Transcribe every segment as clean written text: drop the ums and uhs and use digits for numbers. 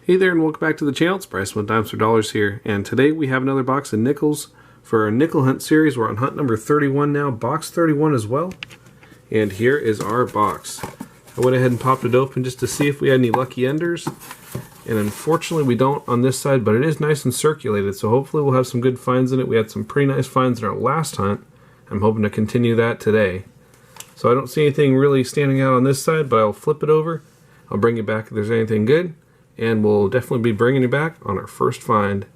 Hey there and welcome back to the channel. It's Bryson with Dimes for Dollars here, and today we have another box of nickels for our nickel hunt series. We're on hunt number 31 now, box 31 as well. And here is our box. I went ahead and popped it open just to see if we had any lucky enders, and unfortunately we don't on this side, but it is nice and circulated, so hopefully we'll have some good finds in it. We had some pretty nice finds in our last hunt. I'm hoping to continue that today. So I don't see anything really standing out on this side, but I'll flip it over. I'll bring it back if there's anything good, and we'll definitely be bringing you back on our first find.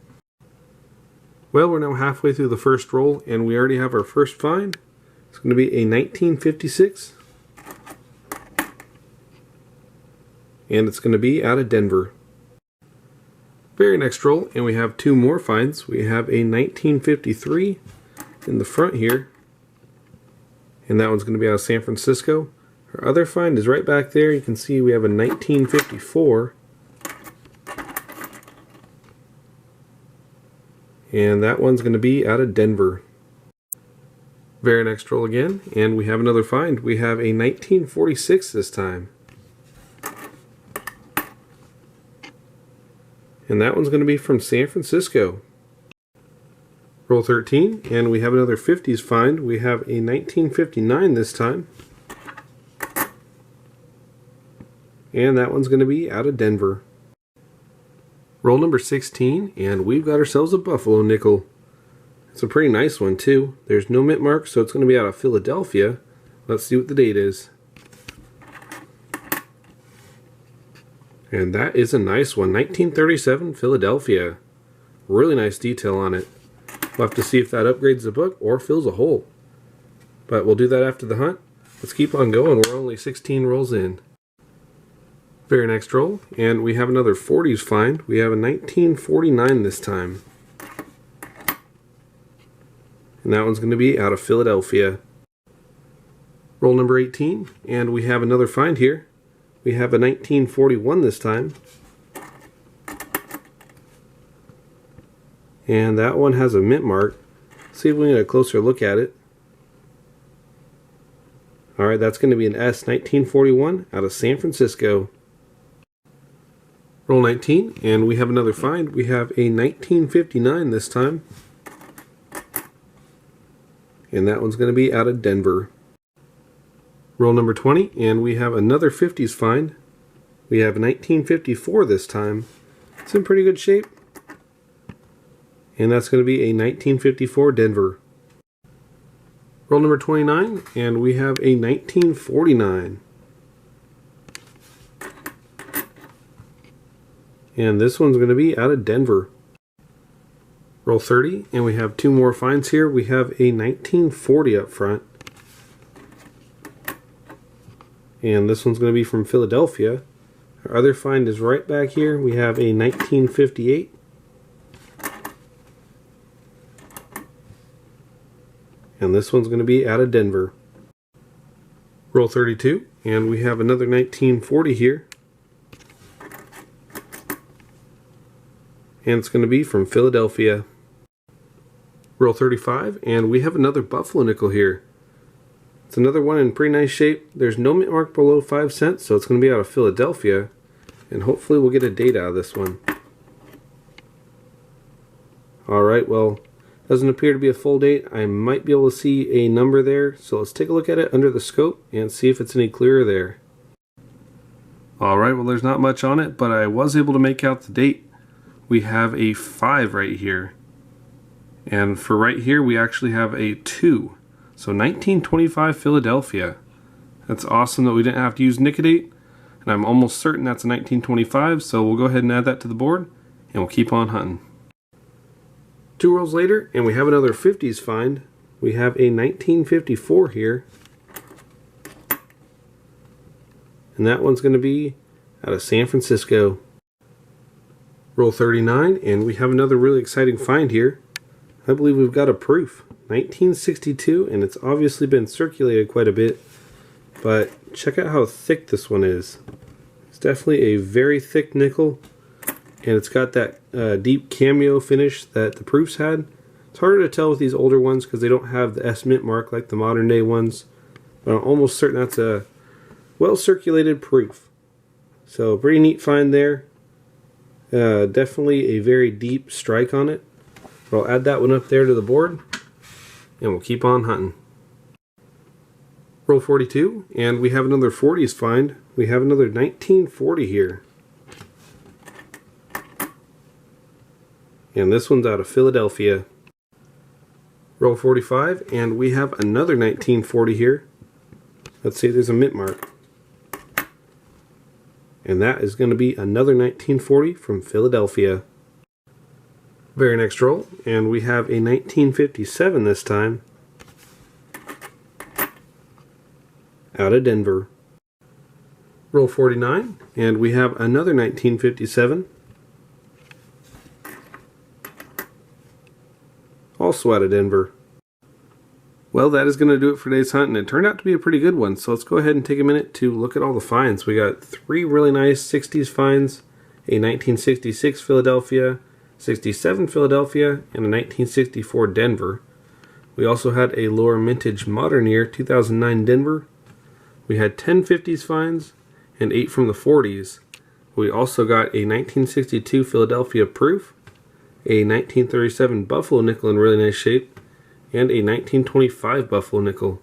Well, we're now halfway through the first roll, and we already have our first find. It's going to be a 1956, and it's going to be out of Denver. Very next roll, and we have two more finds. We have a 1953 in the front here, and that one's going to be out of San Francisco. Our other find is right back there. You can see we have a 1954. And that one's going to be out of Denver. Very next roll again, and we have another find. We have a 1946 this time. And that one's going to be from San Francisco. Roll 13, and we have another 50s find. We have a 1959 this time. And that one's going to be out of Denver. Roll number 16, and we've got ourselves a Buffalo nickel. It's a pretty nice one too. There's no mint mark, so it's going to be out of Philadelphia. Let's see what the date is. And that is a nice one, 1937 Philadelphia. Really nice detail on it. We'll have to see if that upgrades the book or fills a hole. But we'll do that after the hunt. Let's keep on going. We're only 16 rolls in. Very next roll, and we have another 40s find. We have a 1949 this time. And that one's going to be out of Philadelphia. Roll number 18, and we have another find here. We have a 1941 this time. And that one has a mint mark. See if we can get a closer look at it. Alright, that's going to be an S 1941 out of San Francisco. Roll 19, and we have another find. We have a 1959 this time. And that one's going to be out of Denver. Roll number 20, and we have another 50s find. We have a 1954 this time. It's in pretty good shape. And that's going to be a 1954 Denver. Roll number 29, and we have a 1949. And this one's going to be out of Denver. Roll 30, and we have two more finds here. We have a 1940 up front. And this one's going to be from Philadelphia. Our other find is right back here. We have a 1958. And this one's going to be out of Denver. Roll 32, and we have another 1940 here. And it's going to be from Philadelphia. Roll 35, and we have another Buffalo nickel here. It's another one in pretty nice shape. There's no mint mark below 5 cents, so it's going to be out of Philadelphia. And hopefully we'll get a date out of this one. Alright, well, doesn't appear to be a full date. I might be able to see a number there, so let's take a look at it under the scope and see if it's any clearer there. Alright, well there's not much on it, but I was able to make out the date. We have a 5 right here. And for right here, we actually have a 2. So 1925 Philadelphia. That's awesome that we didn't have to use Nicodate. And I'm almost certain that's a 1925, so we'll go ahead and add that to the board, and we'll keep on hunting. 2 rolls later, and we have another 50s find. We have a 1954 here. And that one's going to be out of San Francisco. Roll 39, and we have another really exciting find here. I believe we've got a proof. 1962, and it's obviously been circulated quite a bit, but check out how thick this one is. It's definitely a very thick nickel, and it's got that deep cameo finish that the proofs had. It's harder to tell with these older ones because they don't have the S mint mark like the modern day ones, but I'm almost certain that's a well circulated proof. So pretty neat find there. Definitely a very deep strike on it. But I'll add that one up there to the board, and we'll keep on hunting. Roll 42, and we have another 40s find. We have another 1940 here. And this one's out of Philadelphia. Roll 45, and we have another 1940 here. Let's see, there's a mint mark. And that is going to be another 1940 from Philadelphia. Very next roll, and we have a 1957 this time. Out of Denver. Roll 49, and we have another 1957. Also out of Denver. Well, that is going to do it for today's hunt, and it turned out to be a pretty good one. So let's go ahead and take a minute to look at all the finds. We got 3 really nice 60s finds, a 1966 Philadelphia, 67 Philadelphia, and a 1964 Denver. We also had a lower mintage modern year 2009 Denver. We had 10 50s finds and 8 from the 40s. We also got a 1962 Philadelphia proof, a 1937 Buffalo nickel in really nice shape, and a 1925 Buffalo nickel.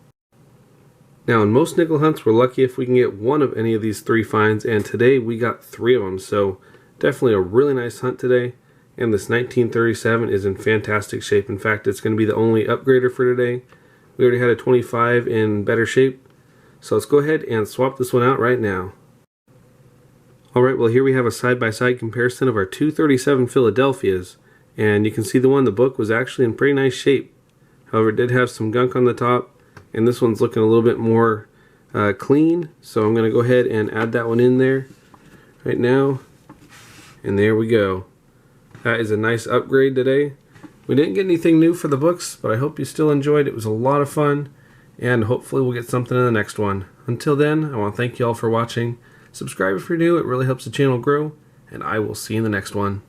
Now, in most nickel hunts, we're lucky if we can get one of any of these 3 finds, and today we got 3 of them, so definitely a really nice hunt today. And this 1937 is in fantastic shape. In fact, it's going to be the only upgrader for today. We already had a 25 in better shape, so let's go ahead and swap this one out right now. Alright, well, here we have a side-by-side comparison of our 237 Philadelphias, and you can see the one in the book was actually in pretty nice shape. However, it did have some gunk on the top, and this one's looking a little bit more clean, so I'm going to go ahead and add that one in there right now, and there we go. That is a nice upgrade today. We didn't get anything new for the books, but I hope you still enjoyed. It was a lot of fun, and hopefully we'll get something in the next one. Until then, I want to thank you all for watching. Subscribe if you're new, it really helps the channel grow, and I will see you in the next one.